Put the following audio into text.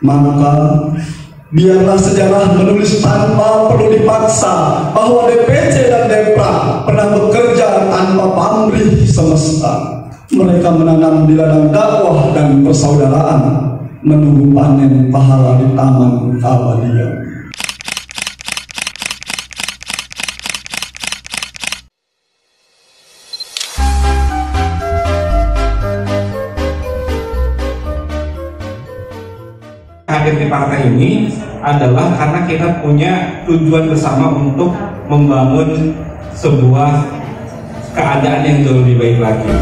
Maka biarlah sejarah menulis tanpa perlu dipaksa bahwa DPC dan Depra pernah bekerja tanpa pamrih semesta. Mereka menanam di ladang dakwah dan persaudaraan, menunggu panen pahala di taman keabadian. Hadir di partai ini adalah karena kita punya tujuan bersama untuk membangun sebuah keadaan yang jauh lebih baik lagi.